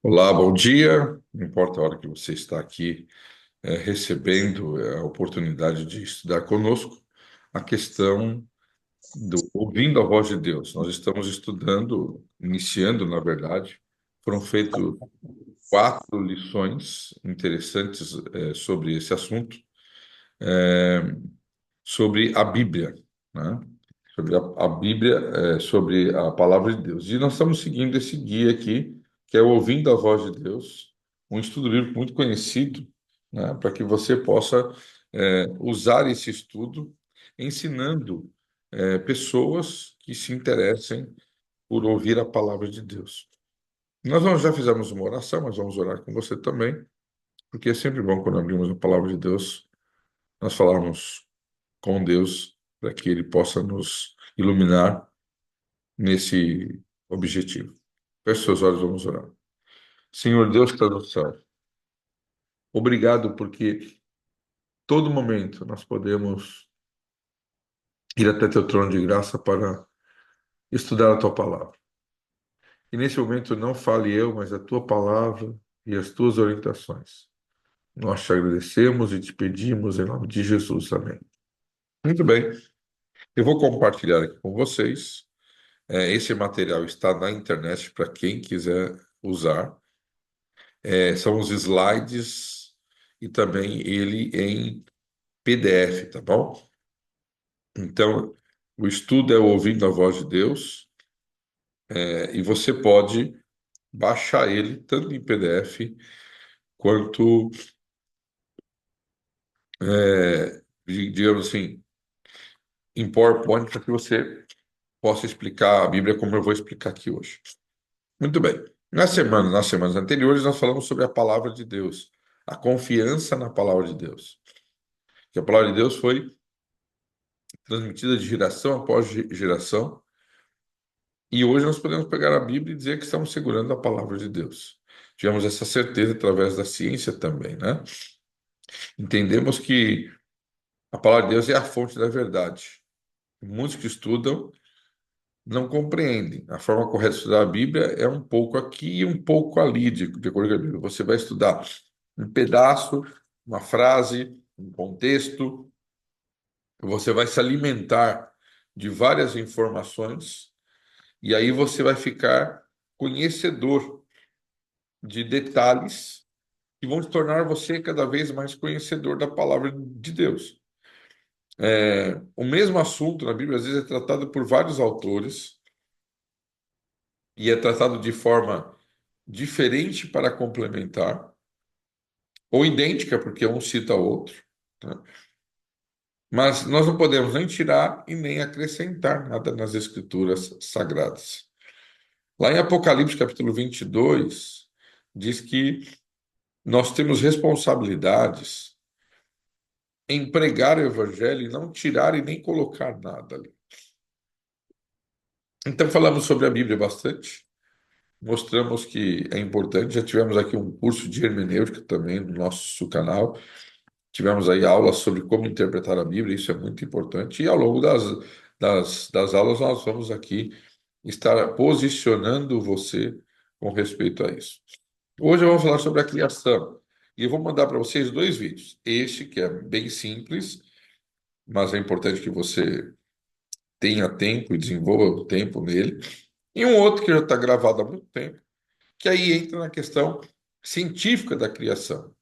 Olá, bom dia. Não importa a hora que você está aqui recebendo a oportunidade de estudar conosco, a questão do ouvindo a voz de Deus. Nós estamos estudando, iniciando, na verdade, foram feitas quatro lições interessantes sobre esse assunto, sobre a Bíblia, né? Sobre a Bíblia, sobre a palavra de Deus. E nós estamos seguindo esse guia aqui, que é o Ouvindo a Voz de Deus, um estudo bíblico muito conhecido, né? Para que você possa usar esse estudo ensinando pessoas que se interessem por ouvir a palavra de Deus. Já fizemos uma oração, mas vamos orar com você também, porque é sempre bom quando abrimos a palavra de Deus, nós falarmos com Deus para que Ele possa nos iluminar nesse objetivo. Feche seus olhos, vamos orar. Senhor Deus que está no céu, obrigado porque todo momento nós podemos ir até teu trono de graça para estudar a tua palavra. E nesse momento não fale eu, mas a tua palavra e as tuas orientações. Nós te agradecemos e te pedimos em nome de Jesus. Amém. Muito bem, eu vou compartilhar aqui com vocês. Esse material está na internet para quem quiser usar. São os slides e também ele em PDF, tá bom? Então, o estudo é ouvindo a voz de Deus, e você pode baixar ele tanto em PDF quanto, digamos assim, em PowerPoint, para que você possa explicar a Bíblia como eu vou explicar aqui hoje. Muito bem. Nas semanas anteriores, nós falamos sobre a palavra de Deus, a confiança na palavra de Deus. Que a palavra de Deus foi transmitida de geração após geração, e hoje nós podemos pegar a Bíblia e dizer que estamos segurando a palavra de Deus. Tivemos essa certeza através da ciência também, né? Entendemos que a palavra de Deus é a fonte da verdade. Muitos que estudam não compreendem. A forma correta de estudar a Bíblia é um pouco aqui e um pouco ali, de acordo com a Bíblia. Você vai estudar um pedaço, uma frase, um contexto, você vai se alimentar de várias informações e aí você vai ficar conhecedor de detalhes que vão tornar você cada vez mais conhecedor da palavra de Deus. O mesmo assunto na Bíblia às vezes é tratado por vários autores e é tratado de forma diferente para complementar, ou idêntica, porque um cita o outro, né? Mas nós não podemos nem tirar e nem acrescentar nada nas Escrituras Sagradas. Lá em Apocalipse, capítulo 22, diz que nós temos responsabilidades em pregar o Evangelho e não tirar e nem colocar nada ali. Então, falamos sobre a Bíblia bastante, mostramos que é importante. Já tivemos aqui um curso de hermenêutica também no nosso canal. Tivemos aí aulas sobre como interpretar a Bíblia, isso é muito importante. E ao longo das aulas, nós vamos aqui estar posicionando você com respeito a isso. Hoje eu vou falar sobre a criação. E eu vou mandar para vocês dois vídeos. Este, que é bem simples, mas é importante que você tenha tempo e desenvolva o tempo nele. E um outro que já está gravado há muito tempo, que aí entra na questão científica da criação.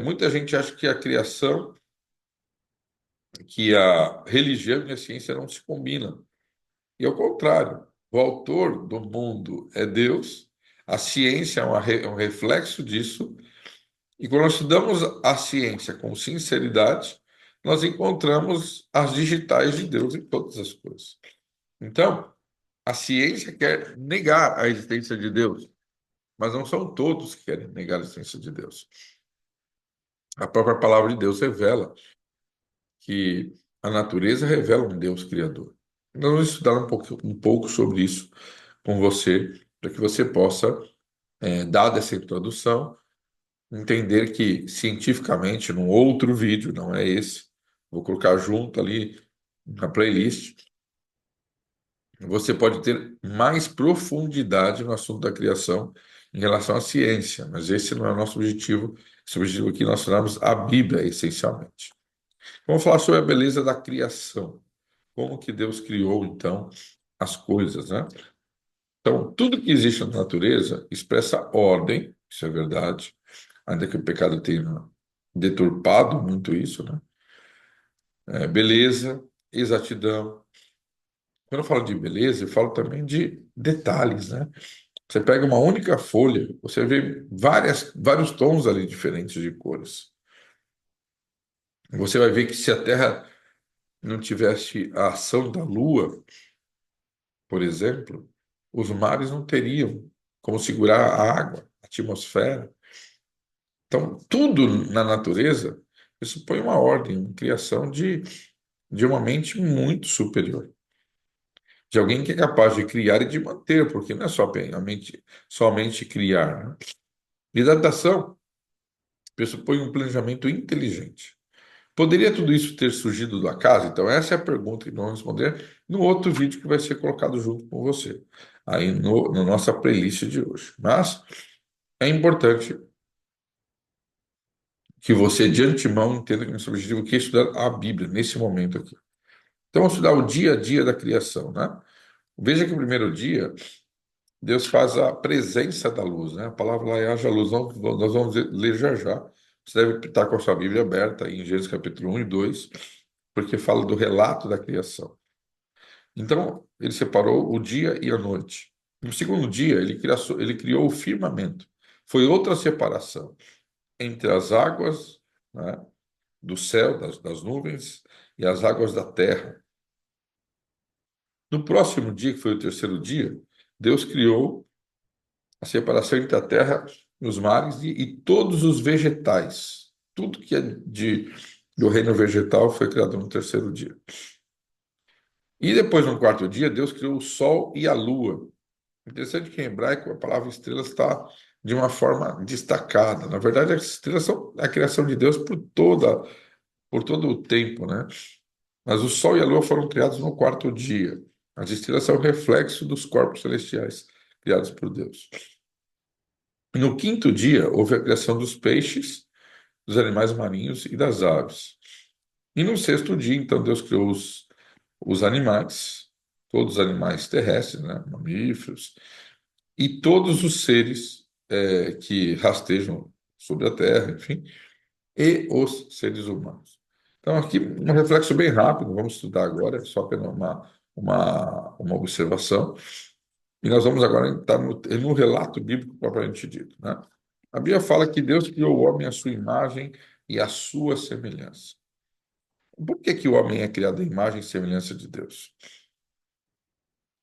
Muita gente acha que a criação, que a religião e a ciência não se combinam. E ao contrário, o autor do mundo é Deus, a ciência é um reflexo disso, e quando nós estudamos a ciência com sinceridade, nós encontramos as digitais de Deus em todas as coisas. Então, a ciência quer negar a existência de Deus, mas não são todos que querem negar a existência de Deus. A própria palavra de Deus revela que a natureza revela um Deus criador. Nós vamos estudar um pouco sobre isso com você, para que você possa, dada essa introdução, entender que cientificamente, num outro vídeo, não é esse, vou colocar junto ali na playlist, você pode ter mais profundidade no assunto da criação em relação à ciência, mas esse não é o nosso objetivo. Esse objetivo aqui nós falamos a Bíblia, essencialmente. Vamos falar sobre a beleza da criação. Como que Deus criou, então, as coisas, né? Então, tudo que existe na natureza expressa ordem, isso é verdade, ainda que o pecado tenha deturpado muito isso, né? Beleza, exatidão. Quando eu falo de beleza, eu falo também de detalhes, né? Você pega uma única folha, você vê vários tons ali diferentes de cores. Você vai ver que se a Terra não tivesse a ação da Lua, por exemplo, os mares não teriam como segurar a água, a atmosfera. Então, tudo na natureza pressupõe uma ordem, uma criação de uma mente muito superior, de alguém que é capaz de criar e de manter, porque não é só a mente, somente criar, né? E adaptação pressupõe um planejamento inteligente. Poderia tudo isso ter surgido do acaso? Então, essa é a pergunta que nós vamos responder no outro vídeo que vai ser colocado junto com você, aí no, na nossa playlist de hoje. Mas é importante que você, de antemão, entenda que o nosso objetivo aqui é estudar a Bíblia, nesse momento aqui. Então, vamos estudar o dia a dia da criação, né? Veja que o primeiro dia, Deus faz a presença da luz, né? A palavra lá é haja luz, nós vamos ler já já. Você deve estar com a sua Bíblia aberta aí em Gênesis capítulo 1 e 2, porque fala do relato da criação. Então, ele separou o dia e a noite. No segundo dia, ele criou o firmamento. Foi outra separação entre as águas, né, do céu, das nuvens, e as águas da terra. No próximo dia, que foi o terceiro dia, Deus criou a separação entre a terra e os mares e todos os vegetais. Tudo que é do reino vegetal foi criado no terceiro dia. E depois, no quarto dia, Deus criou o sol e a lua. Interessante que em hebraico a palavra estrelas está de uma forma destacada. Na verdade, as estrelas são a criação de Deus por todo o tempo, né? Mas o Sol e a Lua foram criados no quarto dia. As estrelas são reflexo dos corpos celestiais criados por Deus. No quinto dia, houve a criação dos peixes, dos animais marinhos e das aves. E no sexto dia, então, Deus criou os animais, todos os animais terrestres, né? Mamíferos, e todos os seres que rastejam sobre a terra, enfim, e os seres humanos. Então, aqui um reflexo bem rápido, vamos estudar agora, só apenas uma observação, e nós vamos agora entrar no relato bíblico propriamente dito, né? A Bíblia fala que Deus criou o homem à sua imagem e à sua semelhança. Por que que o homem é criado à imagem e semelhança de Deus?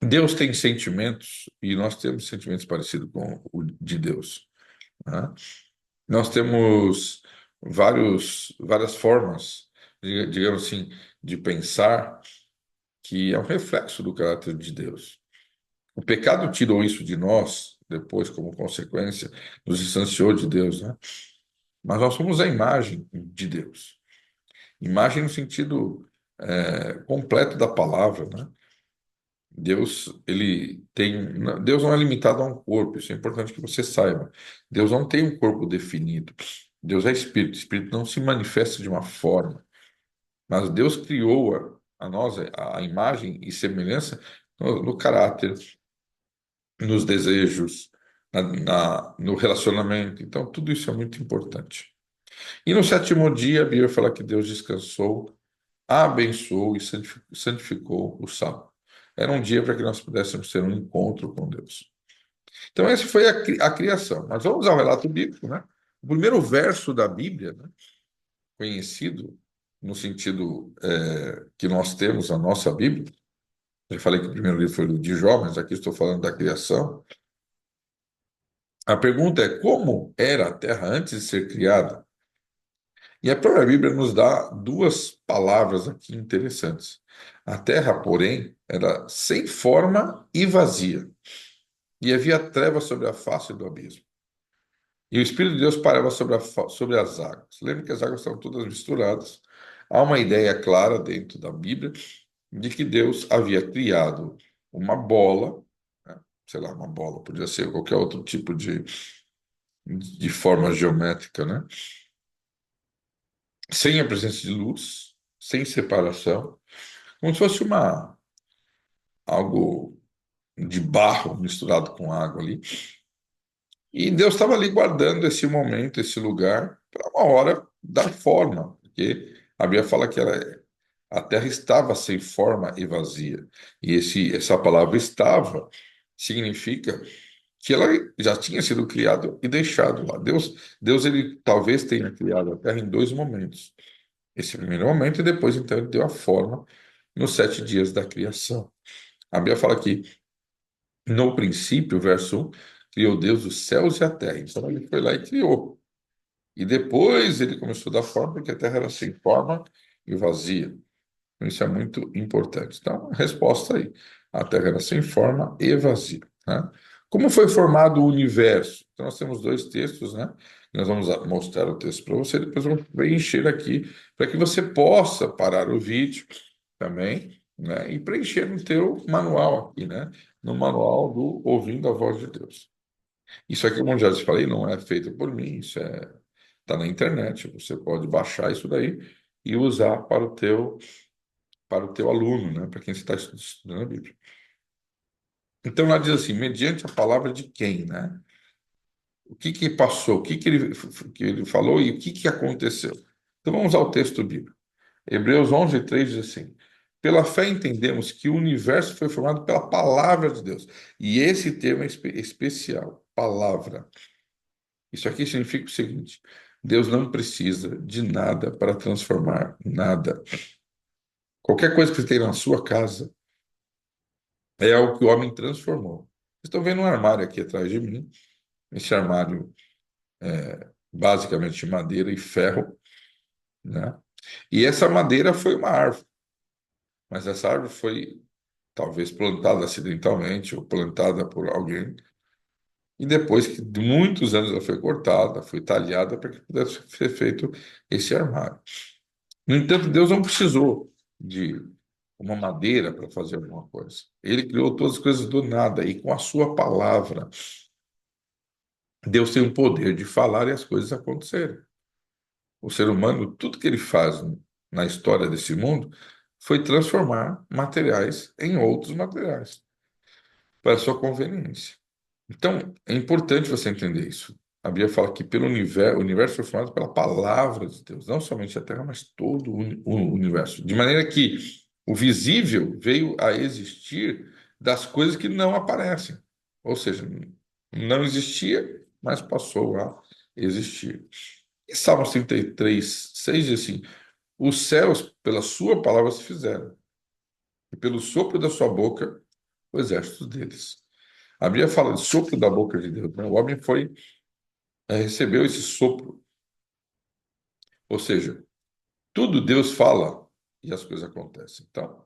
Deus tem sentimentos e nós temos sentimentos parecidos com o de Deus, né? Nós temos várias formas, digamos assim, de pensar que é um reflexo do caráter de Deus. O pecado tirou isso de nós, depois, como consequência, nos distanciou de Deus, né? Mas nós somos a imagem de Deus. Imagem no sentido completo da palavra, né? Deus não é limitado a um corpo, isso é importante que você saiba. Deus não tem um corpo definido. Deus é espírito, espírito não se manifesta de uma forma, mas Deus criou a nós a imagem e semelhança no caráter, nos desejos, no relacionamento. Então, tudo isso é muito importante. E no sétimo dia, a Bíblia fala que Deus descansou, abençoou e santificou o sábado. Era um dia para que nós pudéssemos ter um encontro com Deus. Então, essa foi a criação. Mas vamos ao relato bíblico, né? O primeiro verso da Bíblia, né, conhecido no sentido que nós temos a nossa Bíblia. Eu falei que o primeiro livro foi o de Jó, mas aqui estou falando da criação. A pergunta é como era a terra antes de ser criada? E a própria Bíblia nos dá duas palavras aqui interessantes. A terra, porém, era sem forma e vazia, e havia trevas sobre a face do abismo. E o Espírito de Deus pairava sobre as águas. Lembra que as águas estão todas misturadas. Há uma ideia clara dentro da Bíblia de que Deus havia criado uma bola, né, sei lá, uma bola, podia ser qualquer outro tipo de forma geométrica, né? Sem a presença de luz, sem separação, como se fosse algo de barro misturado com água ali. E Deus estava ali guardando esse momento, esse lugar, para uma hora dar forma, porque a Bíblia fala que a terra estava sem forma e vazia. E essa palavra estava significa que ela já tinha sido criada e deixado lá. Deus ele talvez tenha criado a terra em dois momentos. Esse primeiro momento e depois então ele deu a forma nos 7 dias da criação. A Bíblia fala que no princípio, verso 1, criou Deus os céus e a terra. Então ele foi lá e criou. E depois ele começou a dar forma, porque a terra era sem forma e vazia. Então, isso é muito importante. Então, a resposta aí. A terra era sem forma e vazia, né? Como foi formado o universo? Então, nós temos dois textos, né? Nós vamos mostrar o texto para você, depois vamos preencher aqui, para que você possa parar o vídeo também, né? E preencher no teu manual aqui, né? No manual do Ouvindo a Voz de Deus. Isso aqui, como eu já te falei, não é feito por mim, está na internet. Você pode baixar isso daí e usar para o teu aluno, né? Para quem está estudando a Bíblia. Então lá diz assim, mediante a palavra de quem, né? O que que passou, o que ele falou e o que que aconteceu. Então vamos ao texto bíblico. Hebreus 11:3 diz assim: pela fé entendemos que o universo foi formado pela palavra de Deus. E esse termo é especial, palavra. Isso aqui significa o seguinte: Deus não precisa de nada para transformar nada. Qualquer coisa que você tem na sua casa é algo que o homem transformou. Vocês estão vendo um armário aqui atrás de mim. Esse armário basicamente de madeira e ferro, né? E essa madeira foi uma árvore, mas essa árvore foi talvez plantada acidentalmente ou plantada por alguém. E depois que de muitos anos ela foi cortada, foi talhada para que pudesse ser feito esse armário. No entanto, Deus não precisou de uma madeira para fazer alguma coisa. Ele criou todas as coisas do nada e com a sua palavra. Deus tem o poder de falar e as coisas acontecerem. O ser humano, tudo que ele faz na história desse mundo foi transformar materiais em outros materiais, para a sua conveniência. Então, é importante você entender isso. A Bíblia fala que o universo foi formado pela palavra de Deus, não somente a Terra, mas todo o universo. De maneira que o visível veio a existir das coisas que não aparecem. Ou seja, não existia, mas passou a existir. E Salmos 33:6 diz assim: os céus, pela sua palavra, se fizeram, e pelo sopro da sua boca, o exército deles. A Bíblia fala de sopro da boca de Deus, né? O homem recebeu esse sopro. Ou seja, tudo Deus fala e as coisas acontecem. Então,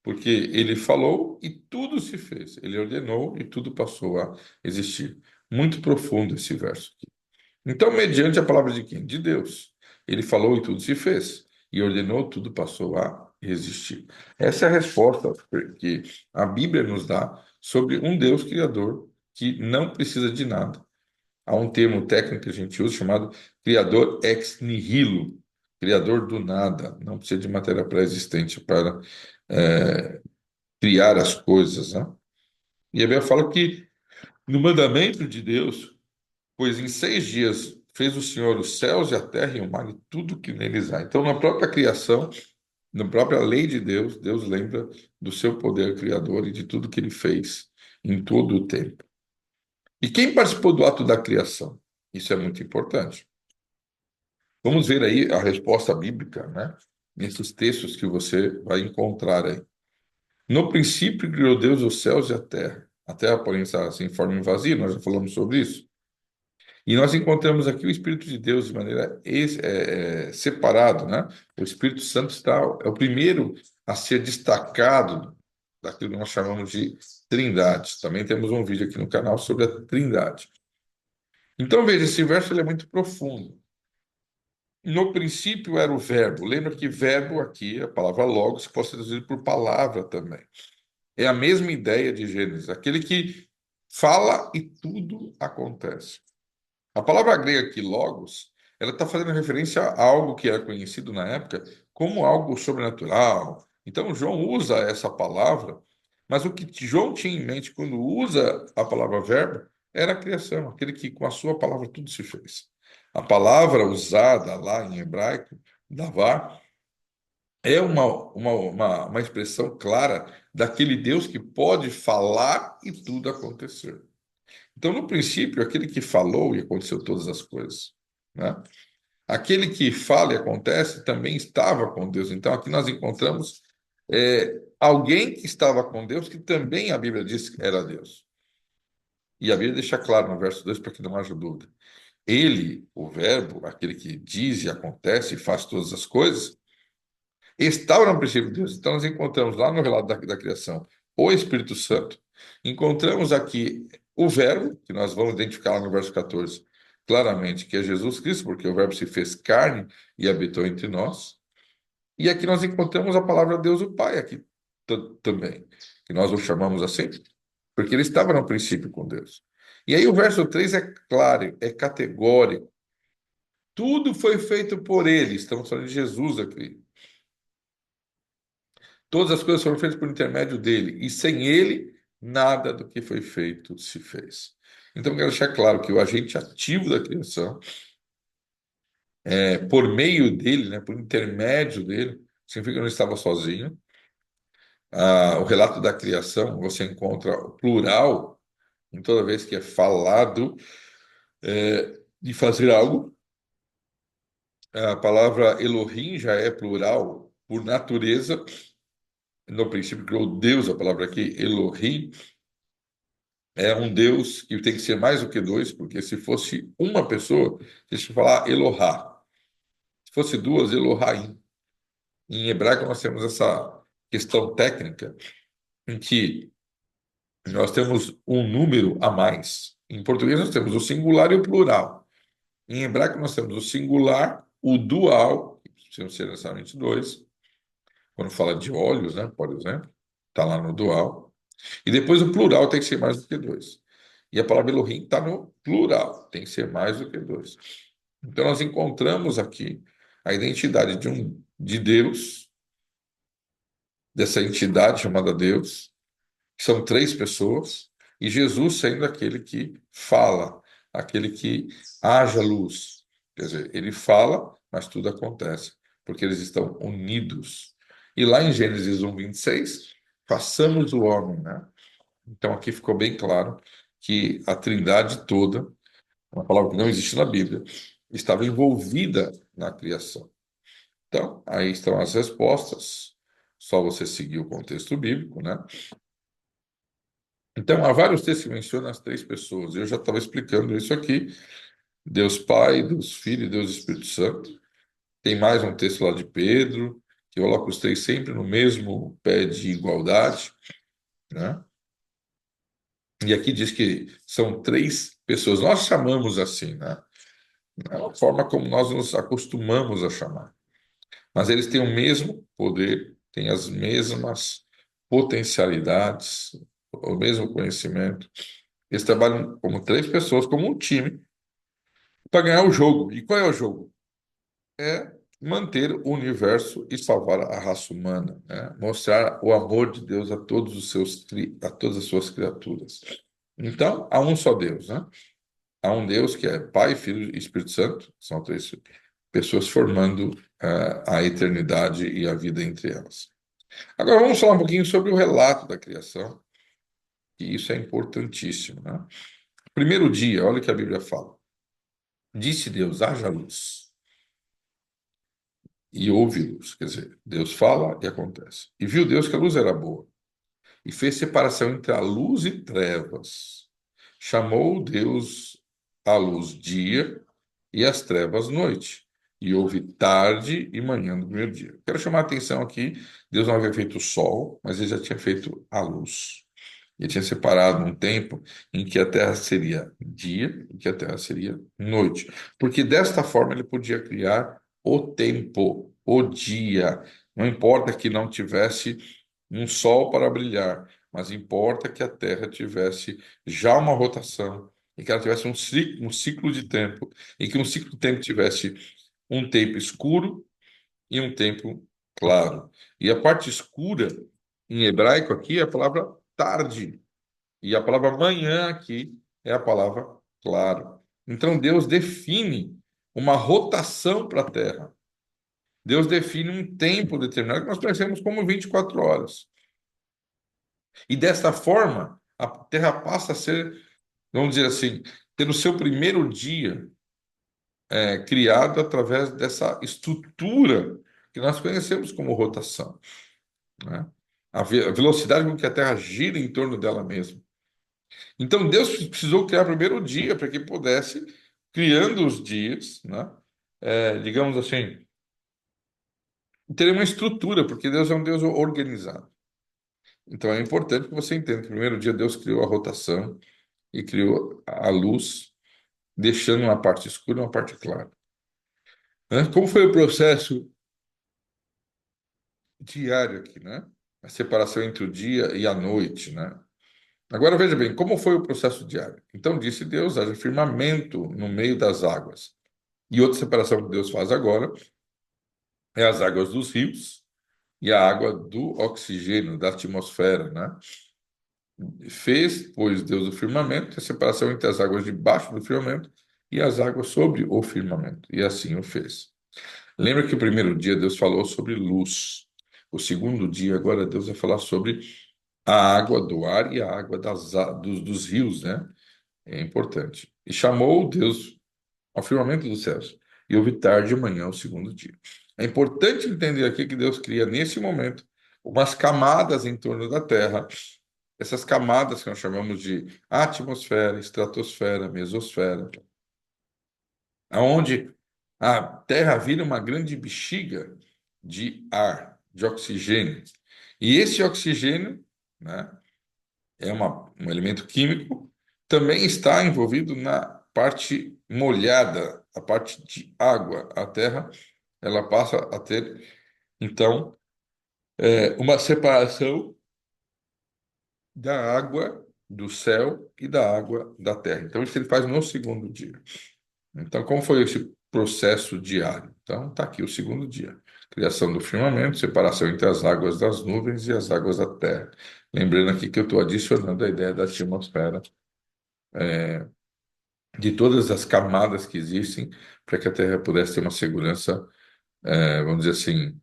porque ele falou e tudo se fez. Ele ordenou e tudo passou a existir. Muito profundo esse verso aqui. Então, mediante a palavra de quem? De Deus. Ele falou e tudo se fez. E ordenou, tudo passou a existir. Essa é a resposta que a Bíblia nos dá sobre um Deus criador que não precisa de nada. Há um termo técnico que a gente usa chamado criador ex nihilo, criador do nada. Não precisa de matéria pré-existente para é, criar as coisas, né? E a Bíblia fala que no mandamento de Deus, pois em 6 dias fez o Senhor os céus e a terra e o mar e tudo que neles há. Então, na própria criação, na própria lei de Deus, Deus lembra do seu poder criador e de tudo que ele fez em todo o tempo. E quem participou do ato da criação? Isso é muito importante. Vamos ver aí a resposta bíblica, né? Nesses textos que você vai encontrar aí. No princípio criou Deus os céus e a terra. A terra, porém, está sem forma e vazia, nós já falamos sobre isso. E nós encontramos aqui o Espírito de Deus de maneira separado, né? O Espírito Santo é o primeiro a ser destacado daquilo que nós chamamos de Trindade. Também temos um vídeo aqui no canal sobre a Trindade. Então, veja, esse verso ele é muito profundo. No princípio era o verbo. Lembra que verbo aqui, a palavra logos, pode ser traduzido por palavra também. É a mesma ideia de Gênesis. Aquele que fala e tudo acontece. A palavra grega aqui, logos, ela está fazendo referência a algo que era conhecido na época como algo sobrenatural. Então, João usa essa palavra, mas o que João tinha em mente quando usa a palavra verbo era a criação, aquele que com a sua palavra tudo se fez. A palavra usada lá em hebraico, davar, é uma expressão clara daquele Deus que pode falar e tudo acontecer. Então, no princípio, aquele que falou e aconteceu todas as coisas, né? Aquele que fala e acontece também estava com Deus. Então, aqui nós encontramos alguém que estava com Deus, que também a Bíblia diz que era Deus. E a Bíblia deixa claro no verso 2 para que não haja dúvida. Ele, o Verbo, aquele que diz e acontece e faz todas as coisas, estava no princípio de Deus. Então, nós encontramos lá no relato da criação o Espírito Santo. Encontramos aqui o Verbo, que nós vamos identificar lá no verso 14, claramente, que é Jesus Cristo, porque o Verbo se fez carne e habitou entre nós. E aqui nós encontramos a palavra Deus, o Pai, aqui também, que nós o chamamos assim, porque ele estava no princípio com Deus. E aí o verso 3 é claro, é categórico. Tudo foi feito por ele. Estamos falando de Jesus aqui. Todas as coisas foram feitas por intermédio dele, e sem ele, nada do que foi feito se fez. Então, quero deixar claro que o agente ativo da criação, por meio dele, né, por intermédio dele, significa que não estava sozinho. O relato da criação, você encontra o plural em toda vez que é falado de fazer algo. A palavra Elohim já é plural por natureza. No princípio criou Deus, a palavra aqui, Elohim, é um Deus que tem que ser mais do que dois, porque se fosse uma pessoa, deixa eu falar Elohá. Se fosse duas, Elohaim. Em hebraico nós temos essa questão técnica em que nós temos um número a mais. Em português nós temos o singular e o plural. Em hebraico nós temos o singular, o dual, que precisam ser necessariamente dois. Quando fala de olhos, né, por exemplo, está lá no dual. E depois o plural tem que ser mais do que dois. E a palavra Elohim está no plural, tem que ser mais do que dois. Então nós encontramos aqui a identidade de Deus, dessa entidade chamada Deus, que são três pessoas, e Jesus sendo aquele que fala, aquele que haja luz. Quer dizer, ele fala, mas tudo acontece, porque eles estão unidos. E lá em Gênesis 1:26, façamos o homem, né? Então aqui ficou bem claro que a Trindade toda, uma palavra que não existe na Bíblia, estava envolvida na criação. Então, aí estão as respostas. Só você seguir o contexto bíblico, né? Então, há vários textos que mencionam as três pessoas. Eu já estava explicando isso aqui. Deus Pai, Deus Filho e Deus Espírito Santo. Tem mais um texto lá de Pedro, que coloca os três sempre no mesmo pé de igualdade, né? E aqui diz que são três pessoas. Nós chamamos assim, né? É uma forma como nós nos acostumamos a chamar. Mas eles têm o mesmo poder, têm as mesmas potencialidades, o mesmo conhecimento. Eles trabalham como três pessoas, como um time, para ganhar o jogo. E qual é o jogo? É manter o universo e salvar a raça humana, né? Mostrar o amor de Deus a todos a todas as suas criaturas. Então, há um só Deus, né? Há um Deus que é Pai, Filho e Espírito Santo, são três pessoas formando a eternidade e a vida entre elas. Agora vamos falar um pouquinho sobre o relato da criação, que isso é importantíssimo, né? Primeiro dia, olha o que a Bíblia fala. Disse Deus, haja luz, e houve luz. Quer dizer, Deus fala e acontece. E viu Deus que a luz era boa, e fez separação entre a luz e trevas. Chamou Deus a luz dia e as trevas noite. E houve tarde e manhã do primeiro dia. Quero chamar a atenção aqui, Deus não havia feito o sol, mas ele já tinha feito a luz. Ele tinha separado um tempo em que a terra seria dia e que a terra seria noite. Porque desta forma ele podia criar o tempo, o dia. Não importa que não tivesse um sol para brilhar, mas importa que a Terra tivesse já uma rotação e que ela tivesse um ciclo de tempo e que um ciclo de tempo tivesse um tempo escuro e um tempo claro. E a parte escura em hebraico aqui é a palavra tarde e a palavra manhã aqui é a palavra claro. Então Deus define uma rotação para a Terra. Deus define um tempo determinado que nós conhecemos como 24 horas. E dessa forma, a Terra passa a ser, vamos dizer assim, ter o seu primeiro dia criado através dessa estrutura que nós conhecemos como rotação, né? A velocidade com que a Terra gira em torno dela mesma. Então Deus precisou criar primeiro o dia para que pudesse, criando os dias, né? Digamos assim, ter uma estrutura, porque Deus é um Deus organizado. Então é importante que você entenda que no primeiro dia Deus criou a rotação e criou a luz, deixando uma parte escura e uma parte clara, né? Como foi o processo diário aqui, né? A separação entre o dia e a noite, né? Agora veja bem, como foi o processo diário? Então disse Deus, haja firmamento no meio das águas. E outra separação que Deus faz agora é as águas dos rios e a água do oxigênio, da atmosfera, né? Fez, pois, Deus o firmamento, a separação entre as águas debaixo do firmamento e as águas sobre o firmamento. E assim o fez. Lembra que o primeiro dia Deus falou sobre luz. O segundo dia, agora, Deus vai falar sobre a água do ar e a água dos rios, né? É importante. E chamou Deus ao firmamento dos céus. E houve tarde e manhã o segundo dia. É importante entender aqui que Deus cria, nesse momento, umas camadas em torno da Terra. Essas camadas que nós chamamos de atmosfera, estratosfera, mesosfera, aonde a Terra vira uma grande bexiga de ar, de oxigênio. E esse oxigênio, né, um elemento químico, também está envolvido na parte molhada, a parte de água. A Terra, ela passa a ter, então, uma separação da água do céu e da água da terra. Então, isso ele faz no segundo dia. Então, como foi esse processo diário? Então, está aqui o segundo dia. Criação do firmamento, separação entre as águas das nuvens e as águas da terra. Lembrando aqui que eu estou adicionando a ideia da atmosfera, de todas as camadas que existem, para que a Terra pudesse ter uma segurança, vamos dizer assim,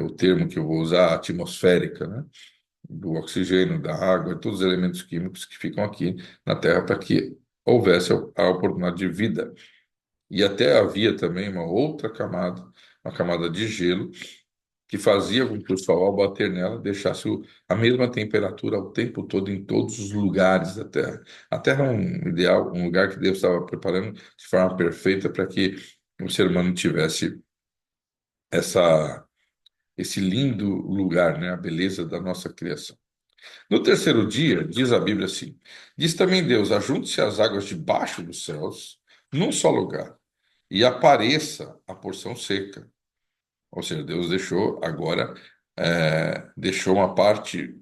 o termo que eu vou usar, atmosférica, né? Do oxigênio, da água, todos os elementos químicos que ficam aqui na Terra para que houvesse a oportunidade de vida. E até havia também uma outra camada, uma camada de gelo, que fazia com que o Sol, ao bater nela, deixasse a mesma temperatura o tempo todo em todos os lugares da Terra. A Terra é um ideal, um lugar que Deus estava preparando de forma perfeita para que o ser humano tivesse essa, esse lindo lugar, né? A beleza da nossa criação. No terceiro dia, diz a Bíblia assim: diz também Deus: ajunte-se as águas debaixo dos céus, num só lugar, e apareça a porção seca. Ou seja, Deus deixou agora, deixou uma parte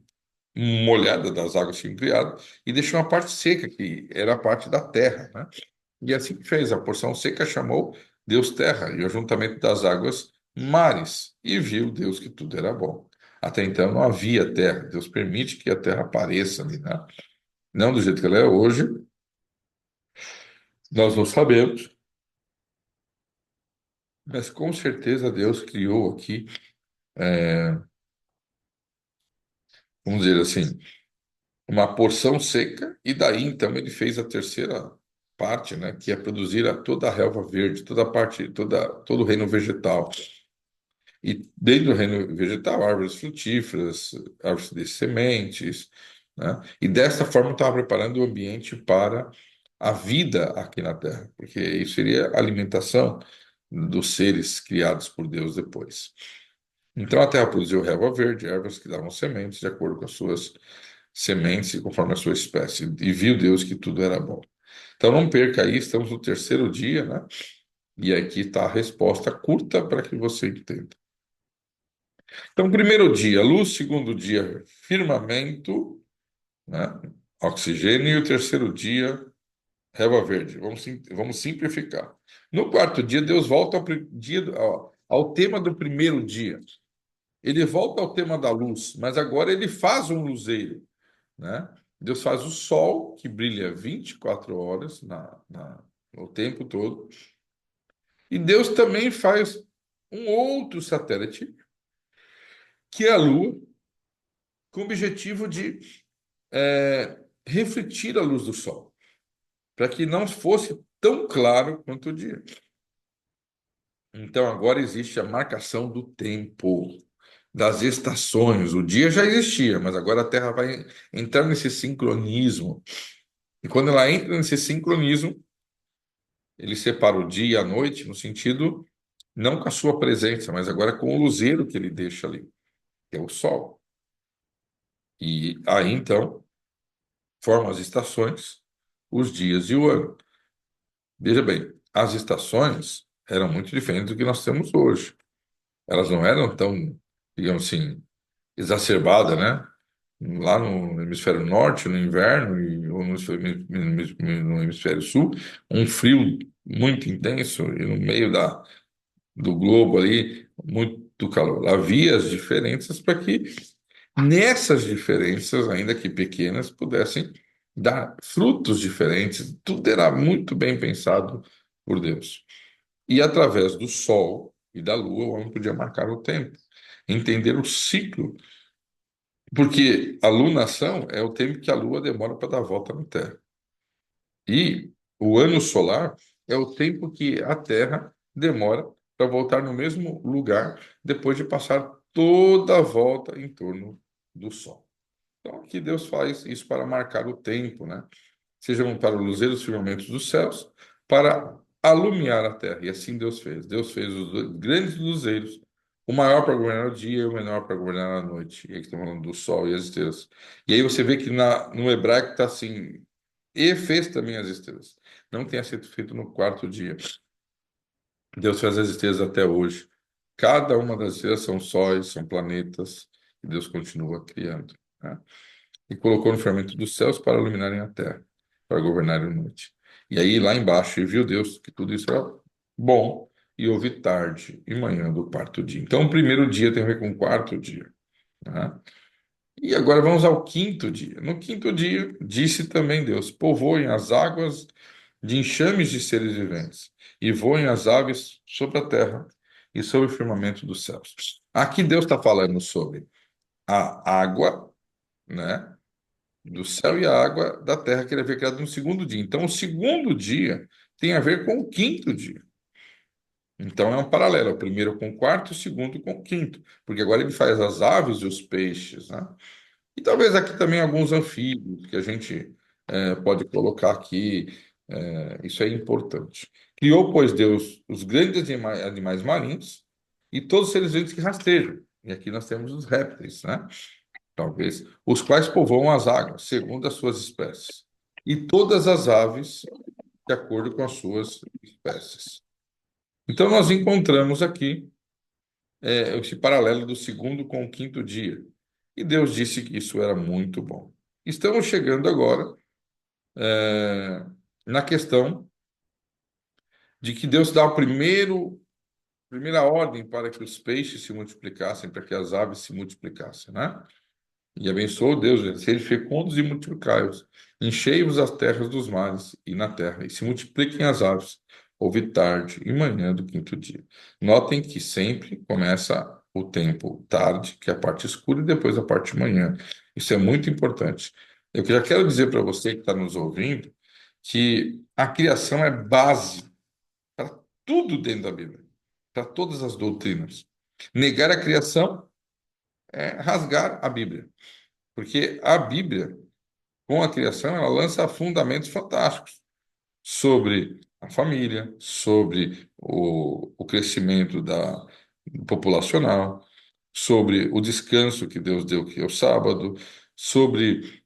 molhada das águas que tinham criado e deixou uma parte seca, que era a parte da terra, né? E assim que fez. A porção seca chamou Deus terra, e o ajuntamento das águas mares. E viu Deus que tudo era bom. Até então não havia terra. Deus permite que a terra apareça ali, né? Não do jeito que ela é hoje, nós não sabemos, mas com certeza Deus criou aqui, vamos dizer assim, uma porção seca, e daí então ele fez a terceira parte, né? Que é produzir toda a relva verde, toda a parte, todo o reino vegetal. E dentro do reino vegetal, árvores frutíferas, árvores de sementes, né? E dessa forma estava preparando o ambiente para a vida aqui na Terra, porque isso seria a alimentação dos seres criados por Deus depois. Então a Terra produziu relva verde, ervas que davam sementes de acordo com as suas sementes e conforme a sua espécie. E viu Deus que tudo era bom. Então não perca aí, estamos no terceiro dia, né? E aqui está a resposta curta para que você entenda. Então, primeiro dia, luz, segundo dia, firmamento, né? Oxigênio, e o terceiro dia, relva verde. Vamos simplificar. No quarto dia, Deus volta ao tema do primeiro dia. Ele volta ao tema da luz, mas agora ele faz um luzeiro, né? Deus faz o sol, que brilha 24 horas no tempo todo, e Deus também faz um outro satélite, que é a Lua, com o objetivo de refletir a luz do sol, para que não fosse tão claro quanto o dia. Então agora existe a marcação do tempo, das estações. O dia já existia, mas agora a Terra vai entrar nesse sincronismo. E quando ela entra nesse sincronismo, ele separa o dia e a noite no sentido não com a sua presença, mas agora com o luzeiro que ele deixa ali, que é o Sol. E aí então formam as estações, os dias e o ano. Veja bem, as estações eram muito diferentes do que nós temos hoje. Elas não eram tão, digamos assim, exacerbadas, né? Lá no hemisfério norte, no inverno, ou no hemisfério sul, um frio muito intenso, e no meio do globo ali, muito calor. Havia as diferenças para que nessas diferenças, ainda que pequenas, pudessem dar frutos diferentes. Tudo era muito bem pensado por Deus. E através do Sol e da Lua, o homem podia marcar o tempo, entender o ciclo, porque a lunação é o tempo que a Lua demora para dar a volta na Terra. E o ano solar é o tempo que a Terra demora para voltar no mesmo lugar depois de passar toda a volta em torno do Sol. Então, aqui Deus faz isso para marcar o tempo, né? Sejam para o luzeiro dos firmamentos dos céus, para alumiar a terra. E assim Deus fez. Deus fez os grandes luzeiros, o maior para governar o dia e o menor para governar a noite. E aqui estamos falando do sol e as estrelas. E aí você vê que no hebraico está assim, e fez também as estrelas. Não tenha sido feito no quarto dia. Deus faz as estrelas até hoje. Cada uma das estrelas são sóis, são planetas, e Deus continua criando, né? E colocou no firmamento dos céus para iluminarem a terra, para governarem a noite. E aí, lá embaixo, e viu Deus que tudo isso era bom, e houve tarde e manhã do quarto dia. Então, o primeiro dia tem a ver com o quarto dia, né? E agora vamos ao quinto dia. No quinto dia, disse também Deus: povoem as águas de enxames de seres viventes, e voem as aves sobre a terra e sobre o firmamento dos céus. Aqui Deus está falando sobre a água, né? Do céu e a água da terra que ele havia criado no segundo dia. Então, o segundo dia tem a ver com o quinto dia. Então, é um paralelo, o primeiro com o quarto, o segundo com o quinto, porque agora ele faz as aves e os peixes, né? E talvez aqui também alguns anfíbios que a gente pode colocar aqui, isso é importante. Criou, pois, Deus os grandes animais marinhos e todos os seres viventes que rastejam. E aqui nós temos os répteis, né? Talvez, os quais povoam as águas, segundo as suas espécies, e todas as aves, de acordo com as suas espécies. Então, nós encontramos aqui esse paralelo do segundo com o quinto dia. E Deus disse que isso era muito bom. Estamos chegando agora na questão de que Deus dá primeira ordem para que os peixes se multiplicassem, para que as aves se multiplicassem, né? E abençoou Deus, sede fecundos e multiplicai-vos, enchei-vos as terras dos mares e na terra, e se multipliquem as aves. Houve tarde e manhã do quinto dia. Notem que sempre começa o tempo tarde, que é a parte escura, e depois a parte manhã. Isso é muito importante. Eu já quero dizer para você que está nos ouvindo que a criação é base para tudo dentro da Bíblia, para todas as doutrinas. Negar a criação é rasgar a Bíblia. Porque a Bíblia, com a criação, ela lança fundamentos fantásticos sobre a família, sobre o crescimento populacional, sobre o descanso que Deus deu, que é o sábado, sobre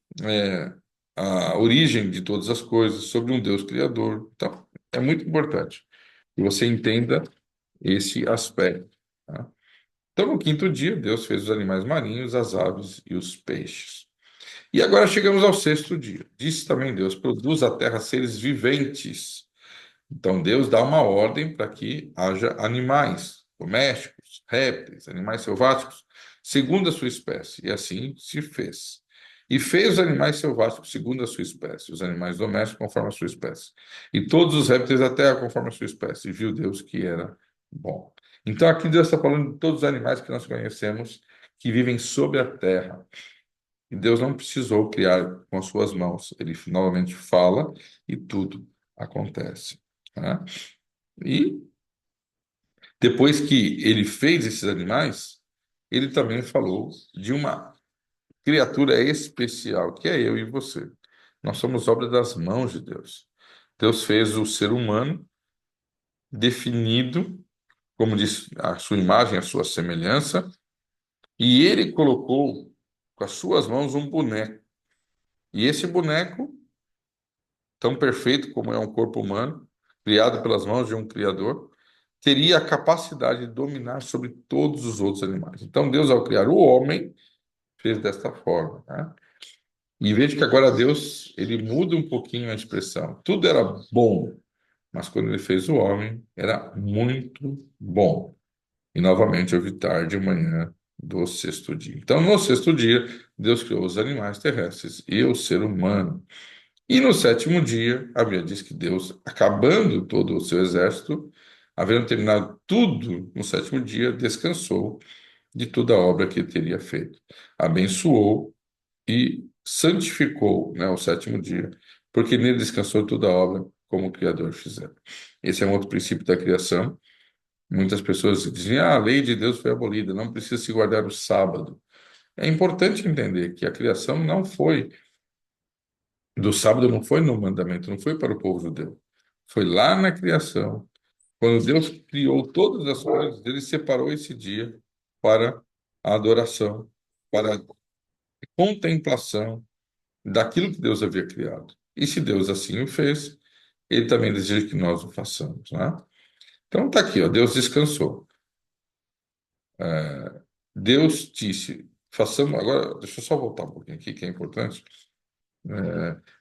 a origem de todas as coisas, sobre um Deus criador. Então, é muito importante que você entenda esse aspecto, tá? Então, no quinto dia, Deus fez os animais marinhos, as aves e os peixes. E agora chegamos ao sexto dia. Disse também Deus: produz a terra seres viventes. Então Deus dá uma ordem para que haja animais domésticos, répteis, animais selváticos, segundo a sua espécie. E assim se fez. E fez os animais selváticos segundo a sua espécie, os animais domésticos conforme a sua espécie, e todos os répteis da terra conforme a sua espécie. E viu Deus que era bom. Então aqui Deus está falando de todos os animais que nós conhecemos que vivem sobre a terra. E Deus não precisou criar com as suas mãos. Ele novamente fala e tudo acontece. Tá? E depois que ele fez esses animais, ele também falou de uma criatura especial, que é eu e você. Nós somos obra das mãos de Deus. Deus fez o ser humano definido, como diz, a sua imagem, a sua semelhança, e ele colocou com as suas mãos um boneco. E esse boneco tão perfeito como é um corpo humano, criado pelas mãos de um Criador, teria a capacidade de dominar sobre todos os outros animais. Então, Deus, ao criar o homem, fez desta forma. Né? E veja que agora Deus, ele muda um pouquinho a expressão. Tudo era bom, mas quando ele fez o homem, era muito bom. E novamente houve tarde e manhã do sexto dia. Então, no sexto dia, Deus criou os animais terrestres e o ser humano. E no sétimo dia, a Bíblia diz que Deus, acabando todo o seu exército, havendo terminado tudo no sétimo dia, descansou de toda a obra que ele teria feito. Abençoou e santificou, né, o sétimo dia, porque nele descansou toda a obra como o Criador fizera. Esse é um outro princípio da criação. Muitas pessoas dizem, a lei de Deus foi abolida, não precisa se guardar o sábado. É importante entender que a criação não foi do sábado, não foi no mandamento, não foi para o povo judeu. Foi lá na criação. Quando Deus criou todas as coisas, ele separou esse dia para a adoração, para a contemplação daquilo que Deus havia criado. E se Deus assim o fez, ele também deseja que nós o façamos, né? Então está aqui, ó, Deus descansou. Deus disse, façamos. Agora, deixa eu só voltar um pouquinho aqui, que é importante.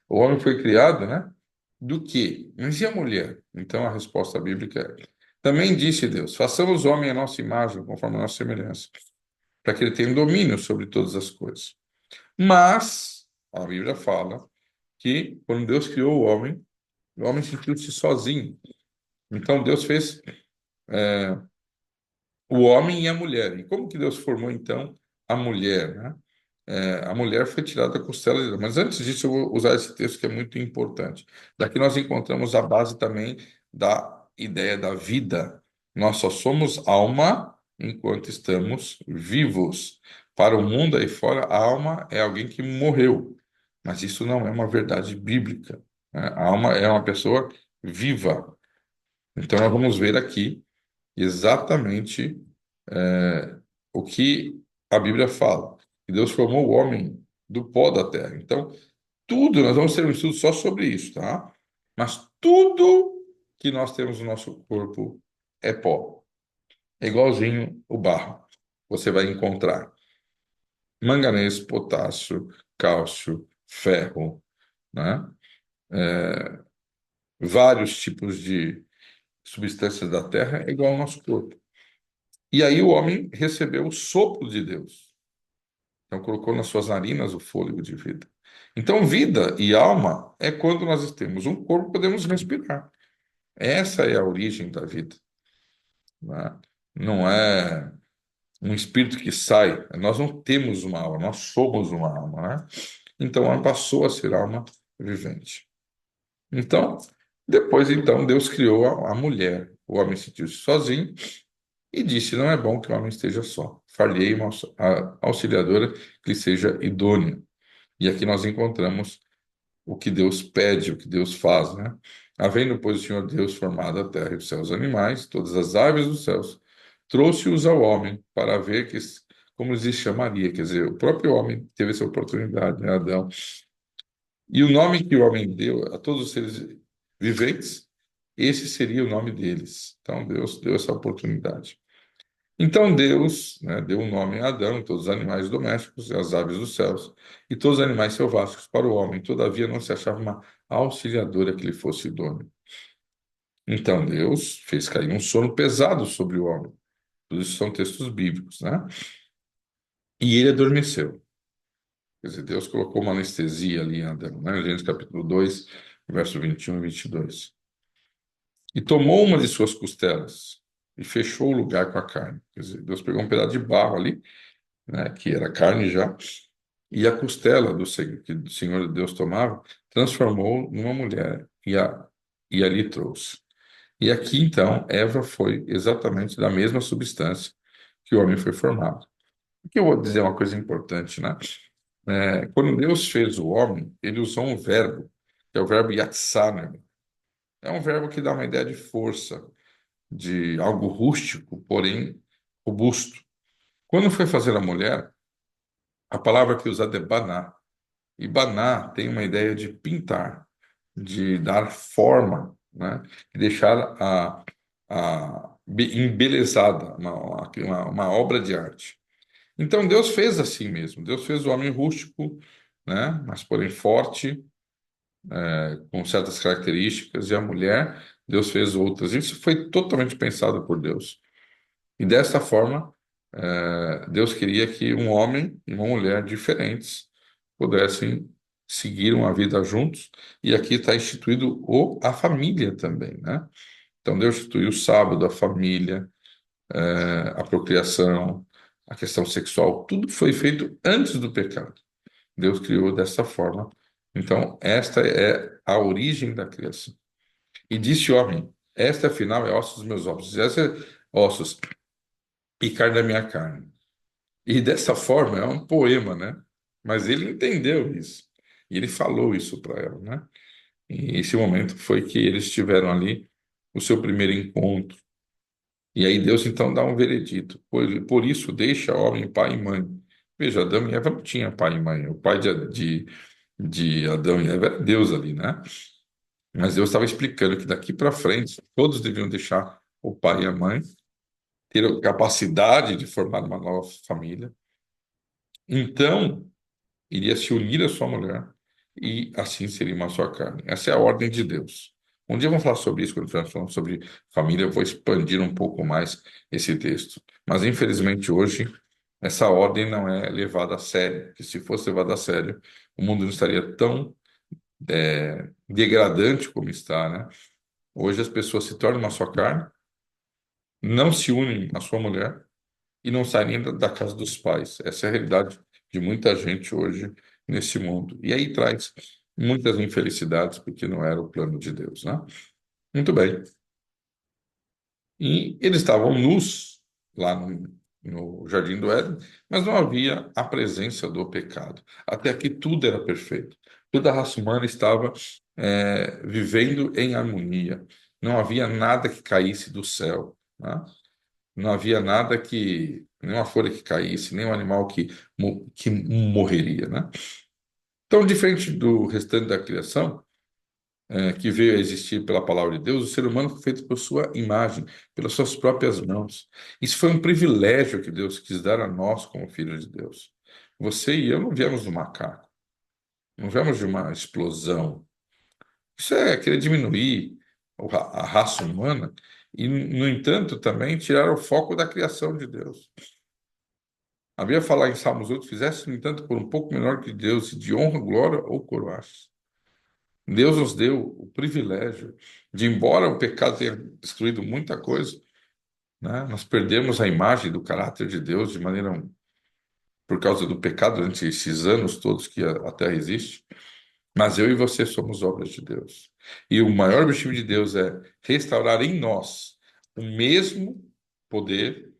O homem foi criado, né? Do quê? Mas e a mulher? Então a resposta bíblica é: também disse Deus: façamos o homem à nossa imagem, conforme a nossa semelhança, para que ele tenha domínio sobre todas as coisas. Mas a Bíblia fala que quando Deus criou o homem sentiu-se sozinho. Então Deus fez o homem e a mulher. E como que Deus formou então a mulher, né? A mulher foi tirada da costela de Adão. Mas antes disso, eu vou usar esse texto que é muito importante. Daqui nós encontramos a base também da ideia da vida. Nós só somos alma enquanto estamos vivos. Para o mundo aí fora, a alma é alguém que morreu. Mas isso não é uma verdade bíblica, né? A alma é uma pessoa viva. Então nós vamos ver aqui exatamente o que a Bíblia fala. Que Deus formou o homem do pó da terra. Então, tudo, nós vamos ter um estudo só sobre isso, tá? Mas tudo que nós temos no nosso corpo é pó. É igualzinho o barro. Você vai encontrar manganês, potássio, cálcio, ferro, né? Vários tipos de substâncias da terra é igual ao nosso corpo. E aí o homem recebeu o sopro de Deus. Então, colocou nas suas narinas o fôlego de vida. Então, vida e alma é quando nós temos um corpo, podemos respirar. Essa é a origem da vida, né? Não é um espírito que sai. Nós não temos uma alma, nós somos uma alma, né? Então, ela passou a ser alma vivente. Então, depois, então, Deus criou a mulher. O homem sentiu-se sozinho e disse: não é bom que o homem esteja só. Far-lhe-ei uma auxiliadora que lhe seja idônea. E aqui nós encontramos o que Deus pede, o que Deus faz, né? Havendo, pois, o Senhor Deus formado a terra e os céus animais, todas as aves dos céus, trouxe-os ao homem para ver como lhes chamaria. Quer dizer, o próprio homem teve essa oportunidade, né, Adão? E o nome que o homem deu a todos os seres viventes, esse seria o nome deles. Então, Deus deu essa oportunidade. Então Deus, né, deu um nome a Adão, e todos os animais domésticos, e as aves dos céus, e todos os animais selváticos para o homem. Todavia não se achava uma auxiliadora que lhe fosse idônea. Então Deus fez cair um sono pesado sobre o homem. Tudo isso são textos bíblicos, né? E ele adormeceu. Quer dizer, Deus colocou uma anestesia ali em Adão, né? Gênesis capítulo 2, verso 21 e 22. E tomou uma de suas costelas e fechou o lugar com a carne. Quer dizer, Deus pegou um pedaço de barro ali, né, que era carne já, e a costela que o Senhor Deus tomava, transformou numa mulher e ali trouxe. E aqui, então, Eva foi exatamente da mesma substância que o homem foi formado. Aqui eu vou dizer uma coisa importante, né? Quando Deus fez o homem, ele usou um verbo, que é o verbo yatsana. É um verbo que dá uma ideia de força, de algo rústico, porém robusto. Quando foi fazer a mulher, a palavra que usa é baná. E baná tem uma ideia de pintar, de dar forma, né? E deixar embelezada, uma obra de arte. Então Deus fez assim mesmo. Deus fez o homem rústico, né? Mas porém forte, com certas características, e a mulher, Deus fez outras. Isso foi totalmente pensado por Deus. E dessa forma, Deus queria que um homem e uma mulher diferentes pudessem seguir uma vida juntos. E aqui está instituído a família também, né? Então Deus instituiu o sábado, a família, a procriação, a questão sexual, tudo foi feito antes do pecado. Deus criou dessa forma. Então, esta é a origem da criação. E disse o homem: esta, afinal, é osso dos meus ossos, essa é ossos e carne da minha carne. E dessa forma, é um poema, né? Mas ele entendeu isso. E ele falou isso para ela, né? E esse momento foi que eles tiveram ali o seu primeiro encontro. E aí Deus então dá um veredito. Por isso, deixa homem, pai e mãe. Veja, Adão e Eva não tinham pai e mãe. O pai de Adão e Eva era Deus ali, né? Mas Deus estava explicando que daqui para frente, todos deviam deixar o pai e a mãe, ter a capacidade de formar uma nova família. Então, iria se unir à sua mulher e assim seria uma só carne. Essa é a ordem de Deus. Um dia vamos falar sobre isso, quando estivermos falando sobre família, eu vou expandir um pouco mais esse texto. Mas, infelizmente, hoje, essa ordem não é levada a sério, que se fosse levada a sério, o mundo não estaria tão degradante como está, né? Hoje as pessoas se tornam uma só carne, não se unem à sua mulher e não saem nem da casa dos pais. Essa é a realidade de muita gente hoje nesse mundo. E aí traz muitas infelicidades, porque não era o plano de Deus, né? Muito bem. E eles estavam nus lá no Jardim do Éden, mas não havia a presença do pecado. Até aqui tudo era perfeito. Toda a raça humana estava vivendo em harmonia. Não havia nada que caísse do céu, né? Não havia nada nenhuma folha que caísse, nenhum animal que morreria, né? Então, diferente do restante da criação, que veio a existir pela palavra de Deus, o ser humano foi feito por sua imagem, pelas suas próprias mãos. Isso foi um privilégio que Deus quis dar a nós como filhos de Deus. Você e eu não viemos do macaco, não viemos de uma explosão. Isso é querer diminuir a raça humana e, no entanto, também tirar o foco da criação de Deus. Havia falar em Salmos 8, fizesse, no entanto, por um pouco menor que Deus, e de honra, glória ou coroaste. Deus nos deu o privilégio de, embora o pecado tenha destruído muita coisa, né, nós perdemos a imagem do caráter de Deus de maneira, por causa do pecado, durante esses anos todos que a Terra existe, mas eu e você somos obras de Deus. E o maior objetivo de Deus é restaurar em nós o mesmo poder,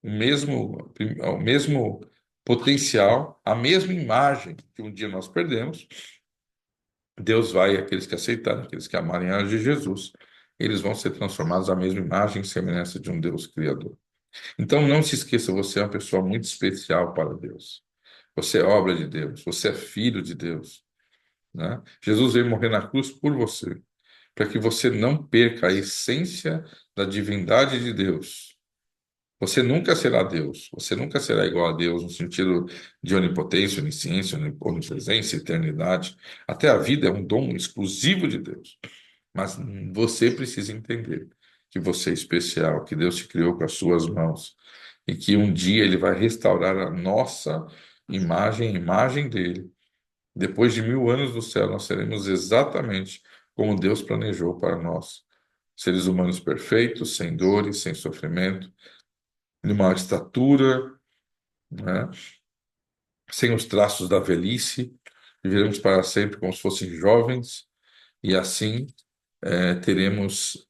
o mesmo potencial, a mesma imagem que um dia nós perdemos. Deus vai, aqueles que aceitarem, aqueles que amarem a Jesus, eles vão ser transformados à mesma imagem e semelhança de um Deus Criador. Então não se esqueça, você é uma pessoa muito especial para Deus. Você é obra de Deus, você é filho de Deus, né? Jesus veio morrer na cruz por você, para que você não perca a essência da divindade de Deus. Você nunca será Deus. Você nunca será igual a Deus no sentido de onipotência, onisciência, onipresença, eternidade. Até a vida é um dom exclusivo de Deus. Mas você precisa entender que você é especial, que Deus te criou com as suas mãos e que um dia Ele vai restaurar a nossa imagem, a imagem dele. Depois de 1000 anos no céu, nós seremos exatamente como Deus planejou para nós. Seres humanos perfeitos, sem dores, sem sofrimento, de uma estatura, né? Sem os traços da velhice, viveremos para sempre como se fossem jovens, e assim teremos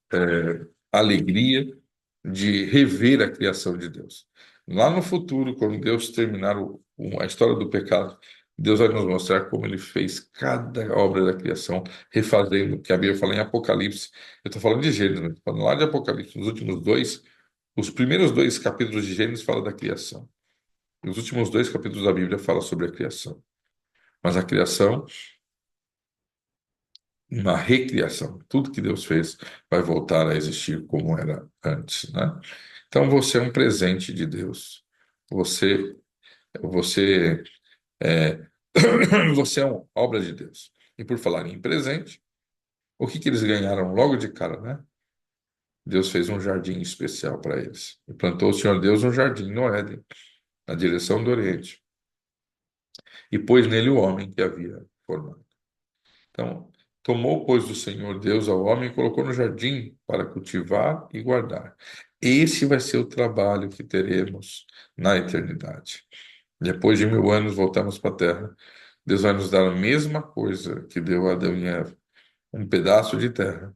alegria de rever a criação de Deus. Lá no futuro, quando Deus terminar a história do pecado, Deus vai nos mostrar como ele fez cada obra da criação, refazendo, que a Bíblia fala em Apocalipse. Eu estou falando de Gênesis, mas falando lá de Apocalipse, nos últimos dois, os primeiros dois capítulos de Gênesis falam da criação. E os últimos dois capítulos da Bíblia falam sobre a criação. Mas a criação, uma recriação. Tudo que Deus fez vai voltar a existir como era antes, né? Então você é um presente de Deus. Você, você é, você é uma obra de Deus. E por falar em presente, o que que eles ganharam logo de cara, né? Deus fez um jardim especial para eles. E plantou o Senhor Deus um jardim no Éden, na direção do Oriente, e pôs nele o homem que havia formado. Então, tomou, pois, o Senhor Deus ao homem e colocou no jardim para cultivar e guardar. Esse vai ser o trabalho que teremos na eternidade. Depois de 1000 anos, voltamos para a terra. Deus vai nos dar a mesma coisa que deu a Adão e Eva, um pedaço de terra,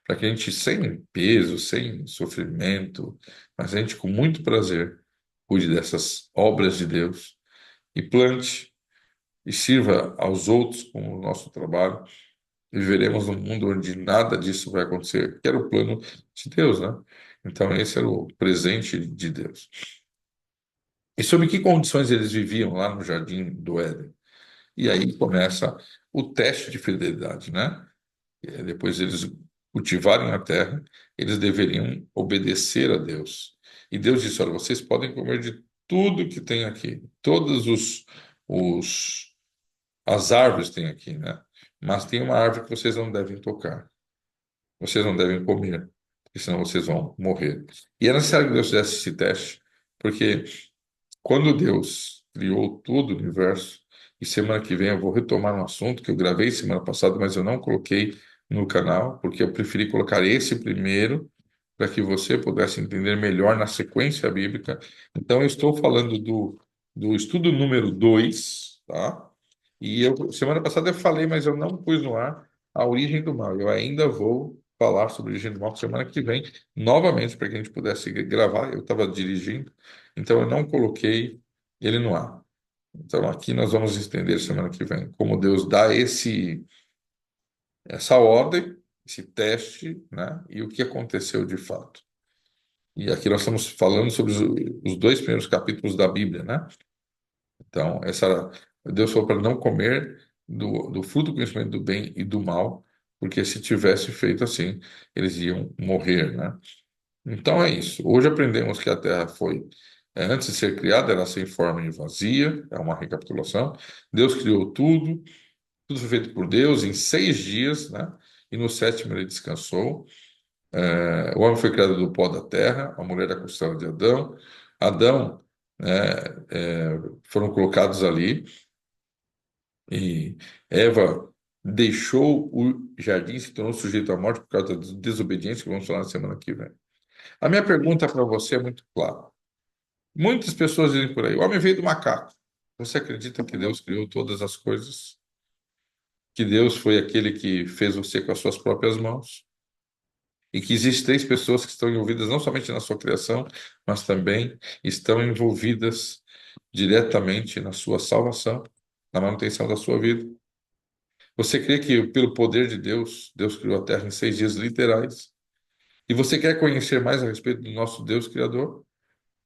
para que a gente, sem peso, sem sofrimento, mas a gente, com muito prazer, cuide dessas obras de Deus e plante e sirva aos outros com o nosso trabalho. Viveremos num mundo onde nada disso vai acontecer, que era o plano de Deus, né? Então, esse era o presente de Deus. E sob que condições eles viviam lá no Jardim do Éden? E aí começa o teste de fidelidade, né? Depois eles cultivarem a terra, eles deveriam obedecer a Deus. E Deus disse: olha, vocês podem comer de tudo que tem aqui, todos os as árvores têm aqui, né? Mas tem uma árvore que vocês não devem tocar. Vocês não devem comer, porque senão vocês vão morrer. E é necessário que Deus fizesse esse teste, porque quando Deus criou todo o universo, e semana que vem eu vou retomar um assunto que eu gravei semana passada, mas eu não coloquei no canal, porque eu preferi colocar esse primeiro, para que você pudesse entender melhor na sequência bíblica. Então, eu estou falando do estudo número 2, tá? E eu, semana passada eu falei, mas eu não pus no ar a origem do mal. Eu ainda vou falar sobre a origem do mal semana que vem, novamente, para que a gente pudesse gravar. Eu estava dirigindo, então eu não coloquei ele no ar. Então aqui nós vamos entender semana que vem como Deus dá essa ordem, esse teste, né? E o que aconteceu de fato. E aqui nós estamos falando sobre os dois primeiros capítulos da Bíblia, né? Então, Deus falou para não comer do fruto do conhecimento do bem e do mal, porque se tivesse feito assim, eles iam morrer, né? Então é isso. Hoje aprendemos que a Terra foi, antes de ser criada, era sem forma e vazia, é uma recapitulação. Deus criou tudo, tudo foi feito por Deus em 6 dias, né? E no sétimo ele descansou. O homem foi criado do pó da terra, a mulher da costela de Adão. Adão, foram colocados ali. E Eva deixou o jardim e se tornou sujeito à morte por causa da desobediência, que vamos falar na semana que vem. A minha pergunta para você é muito clara. Muitas pessoas dizem por aí: o homem veio do macaco. Você acredita que Deus criou todas as coisas? Que Deus foi aquele que fez você com as suas próprias mãos? E que existem 3 pessoas que estão envolvidas não somente na sua criação, mas também estão envolvidas diretamente na sua salvação, na manutenção da sua vida? Você crê que, pelo poder de Deus, Deus criou a Terra em 6 dias literais? E você quer conhecer mais a respeito do nosso Deus Criador?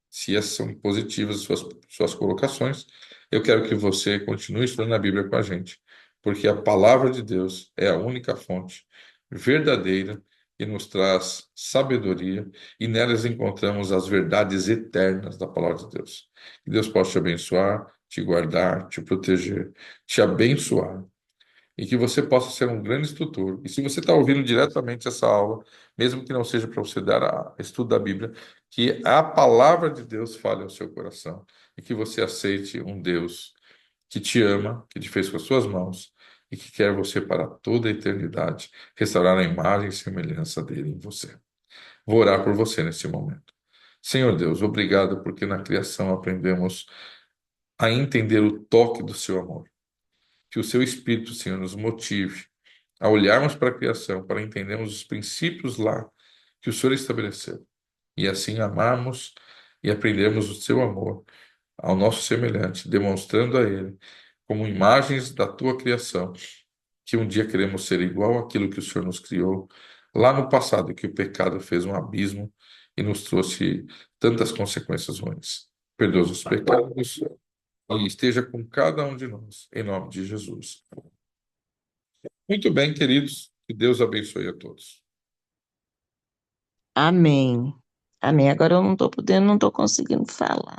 Se essas são positivas suas colocações, eu quero que você continue estudando a Bíblia com a gente, porque a palavra de Deus é a única fonte verdadeira e nos traz sabedoria, e nelas encontramos as verdades eternas da palavra de Deus. Que Deus possa te abençoar, te guardar, te proteger, te abençoar, e que você possa ser um grande instrutor. E se você está ouvindo diretamente essa aula, mesmo que não seja para você dar estudo da Bíblia, que a palavra de Deus fale ao seu coração e que você aceite um Deus que te ama, que te fez com as suas mãos e que quer você para toda a eternidade, restaurar a imagem e semelhança dele em você. Vou orar por você nesse momento. Senhor Deus, obrigado porque na criação aprendemos a entender o toque do seu amor. Que o seu Espírito, Senhor, nos motive a olharmos para a criação, para entendermos os princípios lá que o Senhor estabeleceu e assim amarmos e aprendermos o seu amor ao nosso semelhante, demonstrando a ele como imagens da tua criação, que um dia queremos ser igual àquilo que o Senhor nos criou lá no passado, que o pecado fez um abismo e nos trouxe tantas consequências ruins. Perdoa os pecados e esteja com cada um de nós, em nome de Jesus. Muito bem, queridos, que Deus abençoe a todos. Amém. Amém. Agora eu não estou podendo, não estou conseguindo falar.